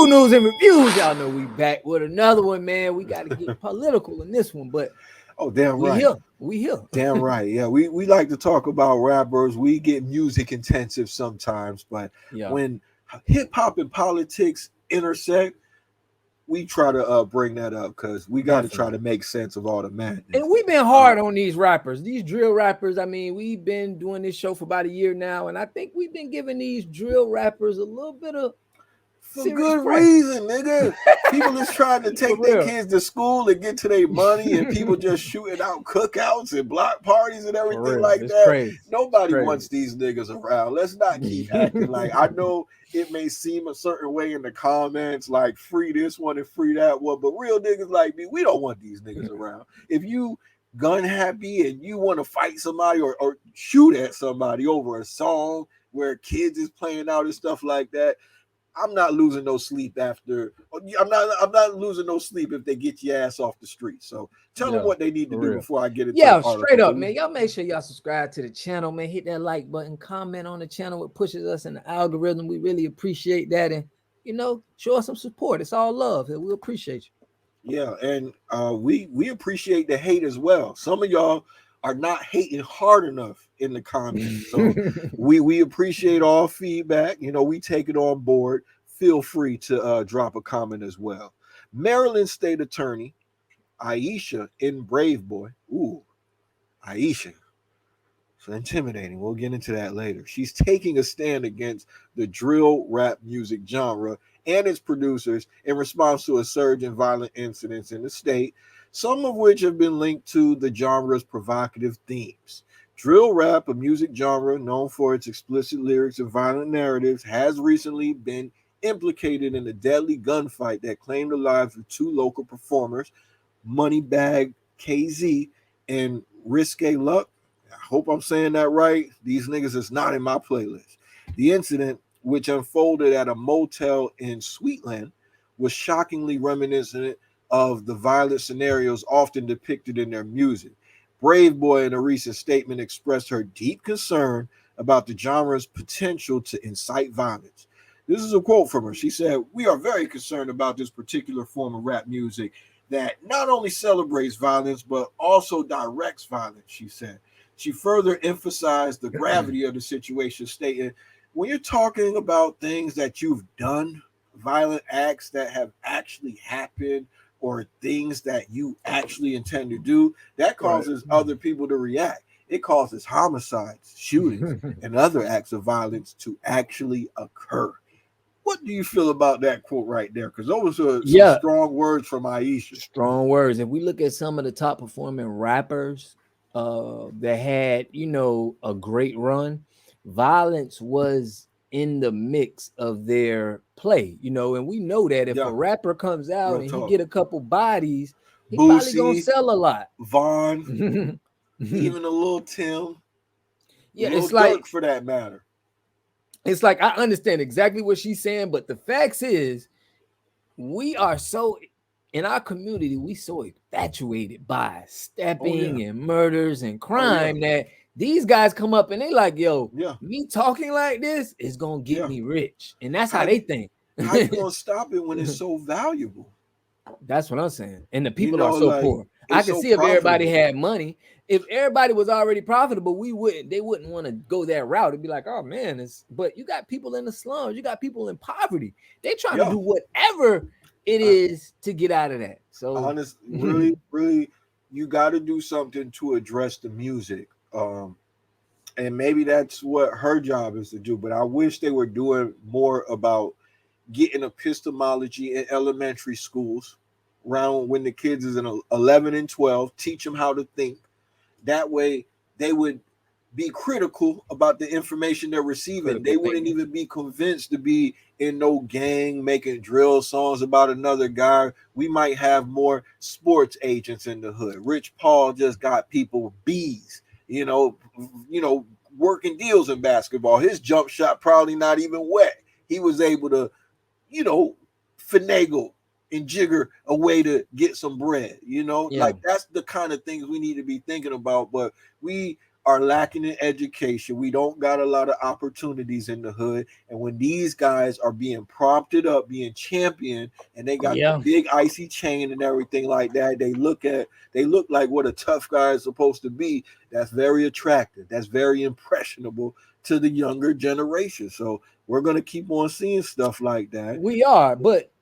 True news and reviews. Y'all know we back with another one, man. We got to get political in this one, but Oh, damn we right. here. We here. Damn right. Yeah, we like to talk about rappers. We get music intensive sometimes, but Yeah, when hip hop and politics intersect, we try to bring that up because we got to definitely. try to make sense of all the And madness. we've been Uh, hard on these rappers, these drill rappers. I mean, we've been doing this show for about a year now, and I think we've been giving these drill rappers a little bit of for serious good press. reason, nigga. People is trying to For take their real. kids to school and get to their money, and people just shooting out cookouts and block parties and For everything real. like It's that. crazy. It's Nobody crazy. wants these niggas around. Let's not keep acting like I know it may seem a certain way in the comments, like free this one and free that one, but real niggas like me, we don't want these niggas around. If you gun happy and you want to fight somebody or shoot at somebody over a song where kids is playing out and stuff like that, I'm not losing no sleep after. I'm not losing no sleep if they get your ass off the street. So tell them Yeah, what they need to for do real. before I get into the Yeah, article. straight up, man. Y'all make sure y'all subscribe to the channel, man. Hit that like button, comment on the channel. It pushes us in the algorithm. We really appreciate that. And, show us some support. It's all love. And we appreciate you. Yeah, and we appreciate the hate as well. Some of y'all are not hating hard enough in the comments, so we appreciate all feedback. We take it on board. Feel free to drop a comment as well. Maryland State Attorney Aisha in Brave Boy. Ooh, Aisha. So intimidating. We'll get into that later. She's taking a stand against the drill rap music genre and its producers in response to a surge in violent incidents in the state, some of which have been linked to the genre's provocative themes. Drill rap, a music genre known for its explicit lyrics and violent narratives, has recently been implicated in a deadly gunfight that claimed the lives of two local performers, Monebag KZ and Risqué Luck. I hope I'm saying that right. These niggas is not in my playlist. The incident, which unfolded at a motel in Sweetland, was shockingly reminiscent of the violent scenarios often depicted in their music. Brave Boy, in a recent statement, expressed her deep concern about the genre's potential to incite violence. This is a quote from her. She said, "We are very concerned about this particular form of rap music that not only celebrates violence, but also directs violence," she said. She further emphasized the gravity of the situation, stating, "When you're talking about things that you've done, violent acts that have actually happened, or things that you actually intend to do, that Right. causes other people to react. It causes homicides, shootings, and other acts of violence to actually occur." What do you feel about that quote right there? Because those are some Yeah, strong words from Aisha. strong words. If we look at some of the top performing rappers that had, a great run, violence was in the mix of their play, and we know that if a Yeah, rapper comes out real and he talk. get a couple bodies, he probably gonna Boosie, sell a lot. Vaughn, Yeah, even a little Tim, little it's like Dirk for that matter. I understand exactly what she's saying, but the facts is we are so in our community, we so infatuated by Oh yeah, stepping and murders and oh yeah, crime that these guys come up and they like, yo, yeah, me talking like this is gonna get yeah. me rich. And that's how How they you think. how you gonna stop it when it's so valuable? That's what I'm saying. And the You people are know, so like poor. I it's can so see if everybody profitable. had money. If everybody was already profitable, they wouldn't want to go that route. It'd be like, oh man, but you got people in the slums, you got people in poverty. They trying to Yeah, do whatever it I, is to get out of that. So honest, really, really, you got to do something to address the music. And maybe that's what her job is to do. But I wish they were doing more about getting epistemology in elementary schools around when the kids is in 11 and 12, teach them how to think. That way they would be critical about the information they're receiving. critical They wouldn't thinking. even be convinced to be in no gang making drill songs about another guy. We might have more sports agents in the hood. Rich Paul just got people bees, working deals in basketball. His jump shot probably not even wet. He was able to, you know, finagle and jigger a way to get some bread. Yeah. Like that's the kind of things we need to be thinking about. But we are lacking in education. We don't got a lot of opportunities in the hood. And when these guys are being prompted up, being championed, and they got the Yeah. big icy chain and everything like that, they look like what a tough guy is supposed to be. That's very attractive. That's very impressionable to the younger generation. So we're gonna keep on seeing stuff like that. We are, but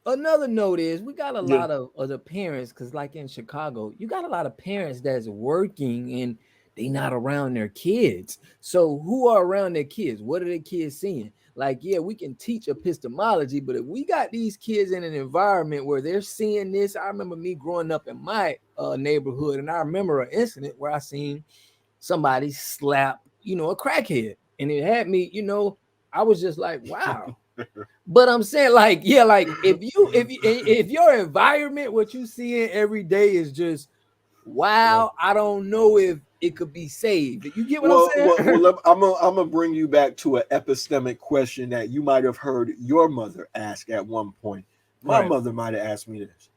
another note is we got a Yeah. lot of other parents because, like in Chicago, you got a lot of parents that's working and they not around their kids. So who are around their kids? What are their kids seeing? Like, yeah, we can teach epistemology, but if we got these kids in an environment where they're seeing this, I remember me growing up in my neighborhood, and I remember an incident where I seen somebody slap, a crackhead, and it had me, I was just like, wow. But I'm saying, like, yeah, like if your environment, what you seeing every day is just Yeah. wow, I don't know if it could be saved. You get what I'm Well, saying? well, well. I'm gonna bring you back to an epistemic question that you might have heard your mother ask at one point. My Right. mother might have asked me this: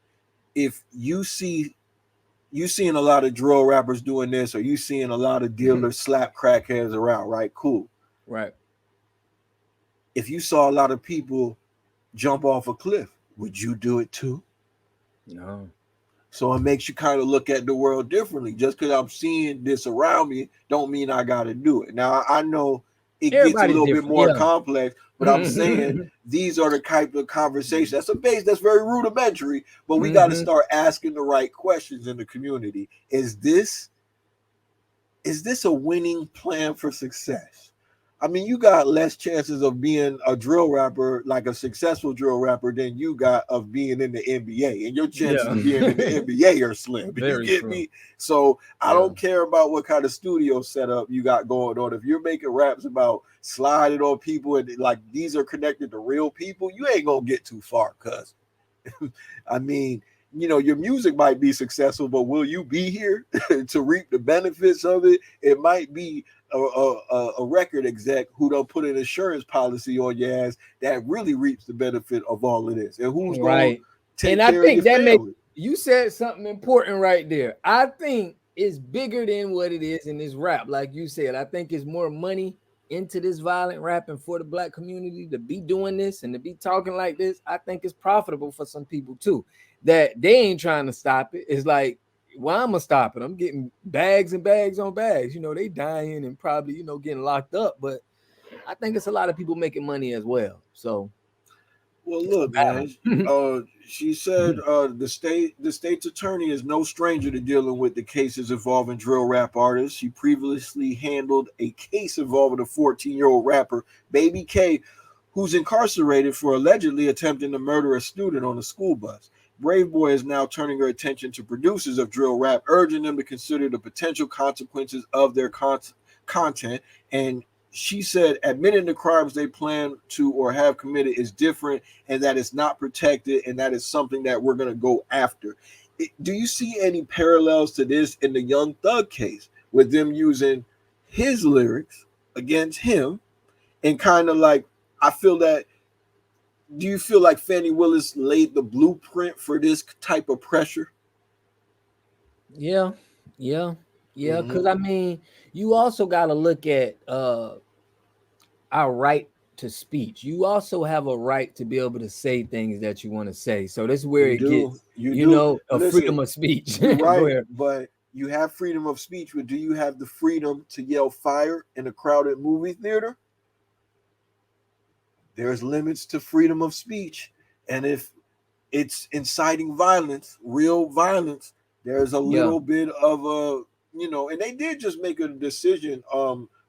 if you seeing a lot of drill rappers doing this, or you seeing a lot of dealers slap crackheads around, right? Cool. Right. If you saw a lot of people jump off a cliff, would you do it too? No. So it makes you kind of look at the world differently. Just because I'm seeing this around me, don't mean I got to do it. Now I know it gets a Everybody's little bit different. more Yeah. complex, but I'm saying these are the type of conversations. That's a base that's very rudimentary, but we got to Hmm. start asking the right questions in the community. Is this a winning plan for success? I mean, you got less chances of being a drill rapper, like a successful drill rapper, than you got of being in the NBA. And your chances Yeah. of being in the NBA are slim. You Very get true. me? So I Yeah. don't care about what kind of studio setup you got going on. If you're making raps about sliding on people and like these are connected to real people, you ain't gonna get too far, cuz. I mean, your music might be successful, but will you be here to reap the benefits of it? It might be a record exec who don't put an insurance policy on your ass that really reaps the benefit of all of this, and who's going to Right. And take I care of your think that makes family. you said something important right there. I think it's bigger than what it is in this rap. Like you said, I think it's more money into this violent rapping for the black community to be doing this and to be talking like this. I think it's profitable for some people too. That they ain't trying to stop it. It's like, well, I'm gonna stop it. I'm getting bags and bags on bags. They dying and probably, getting locked up. But I think it's a lot of people making money as well. So Well, it's a look, man. battle. She said the state's attorney is no stranger to dealing with the cases involving drill rap artists. She previously handled a case involving a 14-year-old rapper, Baby K, who's incarcerated for allegedly attempting to murder a student on a school bus. Brave Boy is now turning her attention to producers of drill rap, urging them to consider the potential consequences of their content. And she said admitting the crimes they plan to or have committed is different, and that it's not protected, and that is something that we're going to go after. Do you see any parallels to this in the Young Thug case with them using his lyrics against him and kind of like, I feel that, do you feel like Fannie Willis laid the blueprint for this type of pressure? Yeah, yeah, yeah. Mm-hmm. Because I mean, you also got to look at our right to speech. You also have a right to be able to say things that you want to say. So this is where You it do. gets, You do. a Listen, freedom of speech. you're Go right, ahead. but you have freedom of speech, but do you have the freedom to yell fire in a crowded movie theater? There's limits to freedom of speech. And if it's inciting violence, real violence, there's a Yeah, little bit of and they did just make a decision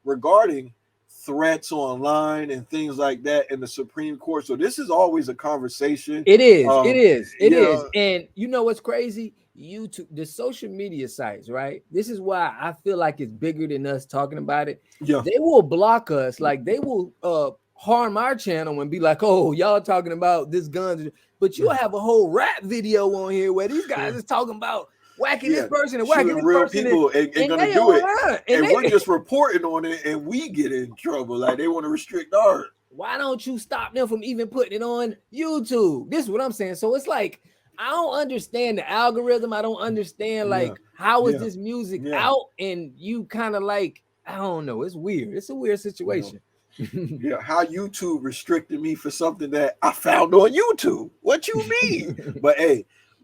regarding threats online and things like that in the Supreme Court. So this is always a conversation. it is. It Um, is. It you is. know, And you know what's crazy? YouTube, the social media sites, right? This is why I feel like it's bigger than us talking about it. yeah, They will block us, like they will harm our channel and be like, "Oh, y'all talking about this guns," but you'll have a whole rap video on here where these guys is talking about whacking this yeah, person and whacking shooting this real person, and, people and and gonna they do it. online and And we're they just reporting on it and we get in trouble. Like they want to restrict ours. why don't you stop them from even putting it on YouTube? This is what I'm saying. So it's like I don't understand the algorithm. I don't understand Yeah, like how is yeah, this music yeah, out and you kind of like I don't know. It's weird. It's a weird yeah. situation. Yeah, how YouTube restricted me for something that I found on YouTube. What you mean? But hey,